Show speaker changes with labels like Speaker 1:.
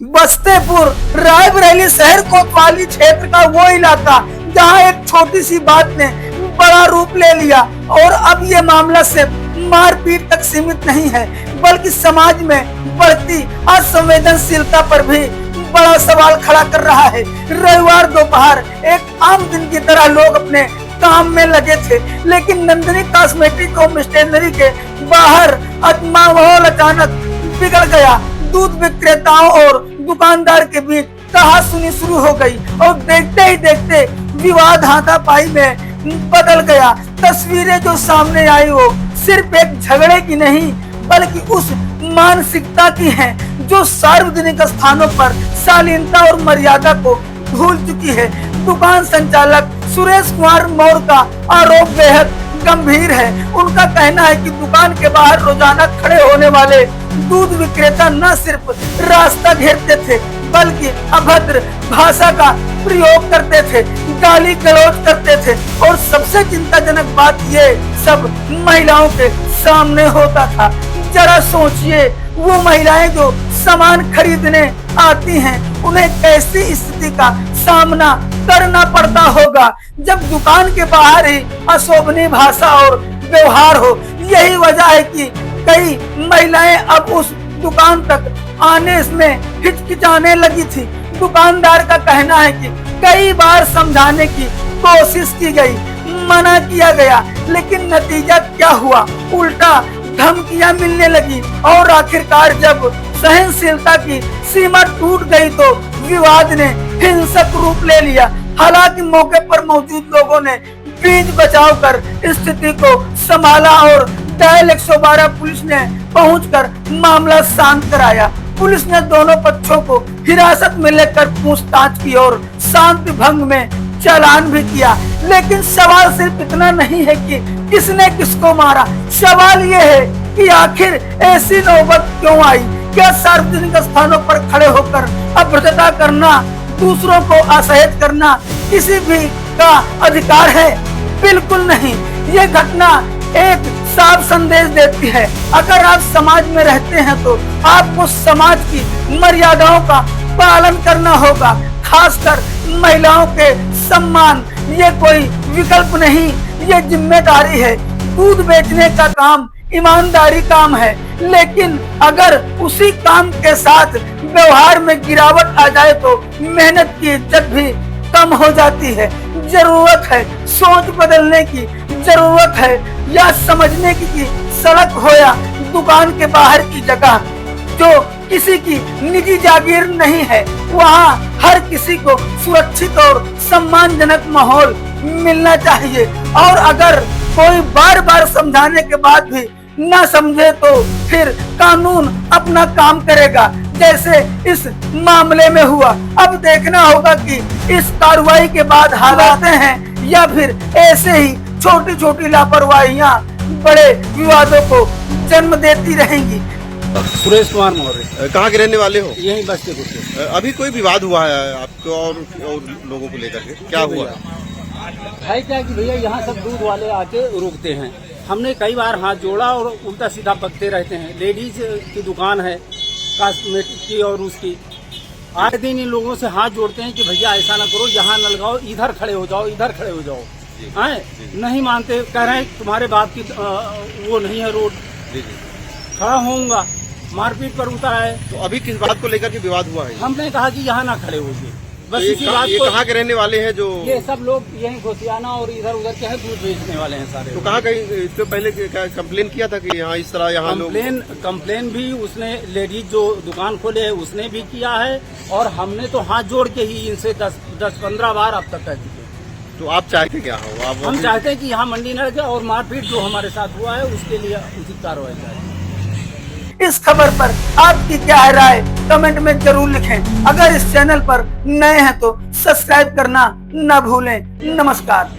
Speaker 1: बस्तेपुर रायबरेली शहर कोतवाली क्षेत्र का वो इलाका जहां एक छोटी सी बात ने बड़ा रूप ले लिया और अब ये मामला सिर्फ मारपीट तक सीमित नहीं है बल्कि समाज में बढ़ती असंवेदनशीलता पर भी बड़ा सवाल खड़ा कर रहा है। रविवार दोपहर एक आम दिन की तरह लोग अपने काम में लगे थे, लेकिन नंदिनी कॉस्मेटिक और स्टेशनरी के बाहर माहौल अचानक बिगड़ गया। दूध विक्रेताओं और दुकानदार के बीच कहासुनी शुरू हो गई और देखते ही देखते विवाद हाथापाई में बदल गया। तस्वीरें जो सामने आई वो सिर्फ एक झगड़े की नहीं बल्कि उस मानसिकता की है जो सार्वजनिक स्थानों पर शालीनता और मर्यादा को भूल चुकी है। दुकान संचालक सुरेश कुमार मौर्य का आरोप बेहद गंभीर है। उनका कहना है कि दुकान के बाहर रोजाना खड़े होने वाले दूध विक्रेता न सिर्फ रास्ता घेरते थे बल्कि अभद्र भाषा का प्रयोग करते थे, गाली गलौज करते थे और सबसे चिंताजनक बात ये सब महिलाओं के सामने होता था। जरा सोचिए, वो महिलाएं जो सामान खरीदने आती हैं उन्हें कैसी स्थिति का सामना करना पड़ता होगा जब दुकान के बाहर ही अशोभनीय भाषा और व्यवहार हो। यही वजह है कि कई महिलाएं अब उस दुकान तक आने में हिचकिचाने लगी थी। दुकानदार का कहना है कि कई बार समझाने की कोशिश की गई, मना किया गया, लेकिन नतीजा क्या हुआ? उल्टा धमकियां मिलने लगी और आखिरकार जब सहनशीलता की सीमा टूट गई तो विवाद ने हिंसक रूप ले लिया। हालांकि मौके पर मौजूद लोगों ने बीच बचाव कर स्थिति को संभाला और डायल 112 पुलिस ने पहुंचकर मामला शांत कराया। पुलिस ने दोनों पक्षों को हिरासत में लेकर पूछताछ की और शांति भंग में चालान भी किया। लेकिन सवाल सिर्फ इतना नहीं है कि किसने किसको मारा, सवाल ये है कि आखिर ऐसी नौबत क्यों आई? क्या सार्वजनिक स्थानों पर खड़े होकर अभद्रता करना, दूसरों को असहज करना किसी भी का अधिकार है? बिल्कुल नहीं। ये घटना एक साफ संदेश देती है, अगर आप समाज में रहते हैं तो आपको समाज की मर्यादाओं का पालन करना होगा, खासकर महिलाओं के सम्मान। ये कोई विकल्प नहीं, ये जिम्मेदारी है। दूध बेचने का काम ईमानदारी काम है, लेकिन अगर उसी काम के साथ व्यवहार में गिरावट आ जाए तो मेहनत की इज्जत भी कम हो जाती है। जरूरत है सोच बदलने की, जरूरत है या समझने की कि सड़क हो या दुकान के बाहर की जगह जो किसी की निजी जागीर नहीं है, वहाँ हर किसी को सुरक्षित और सम्मानजनक माहौल मिलना चाहिए। और अगर कोई बार बार समझाने के बाद भी न समझे तो फिर कानून अपना काम करेगा, जैसे इस मामले में हुआ। अब देखना होगा कि इस कार्रवाई के बाद हालात हैं या फिर ऐसे ही छोटी छोटी लापरवाहियां बड़े विवादों को जन्म देती रहेंगी।
Speaker 2: सुरेश कुमार मौर्य।
Speaker 3: कहाँ के रहने वाले हो?
Speaker 2: यही बस्तीपुर से।
Speaker 3: अभी कोई विवाद हुआ है आपको और लोगों को लेकर के, क्या हुआ
Speaker 2: है? क्या कि भैया यहाँ सब दूध वाले आके रोकते हैं। हमने कई बार हाथ जोड़ा और उल्टा सीधा बकते रहते हैं। लेडीज की दुकान है कॉस्मेटिक की और उसकी, आए दिन इन लोगों से हाथ जोड़ते हैं कि भैया ऐसा ना करो, यहाँ न लगाओ, इधर खड़े हो जाओ, इधर खड़े हो जाओ। नहीं मानते, कह रहे हैं तुम्हारे बाप की वो नहीं है रोड, खड़ा होऊंगा, मारपीट पर उतरा है।
Speaker 3: तो अभी किस बात को लेकर के विवाद हुआ है?
Speaker 2: हमने कहा कि यहाँ ना खड़े होइए, बस इसी बात
Speaker 3: ये
Speaker 2: को।
Speaker 3: कहाँ के रहने वाले हैं? जो
Speaker 2: ये सब लोग यहीं घोसियाना और इधर उधर के हैं, दूध बेचने वाले हैं सारे।
Speaker 3: तो कहाँ कहीं इससे पहले कंप्लेन किया था कि यहाँ इस तरह यहाँ लोग?
Speaker 2: कंप्लेन भी उसने, लेडीज जो दुकान खोले है उसने भी किया है और हमने तो हाथ जोड़ के ही इनसे 10-15 बार अब तक कह चुके।
Speaker 3: तो आप चाहते क्या हो?
Speaker 2: हम चाहते हैं कि यहाँ मंडी न लगे और मारपीट जो हमारे साथ हुआ है उसके लिए उचित कार्रवाई जाए।
Speaker 1: इस खबर पर आपकी क्या है राय? कमेंट में जरूर लिखें। अगर इस चैनल पर नए हैं तो सब्सक्राइब करना न भूलें। नमस्कार।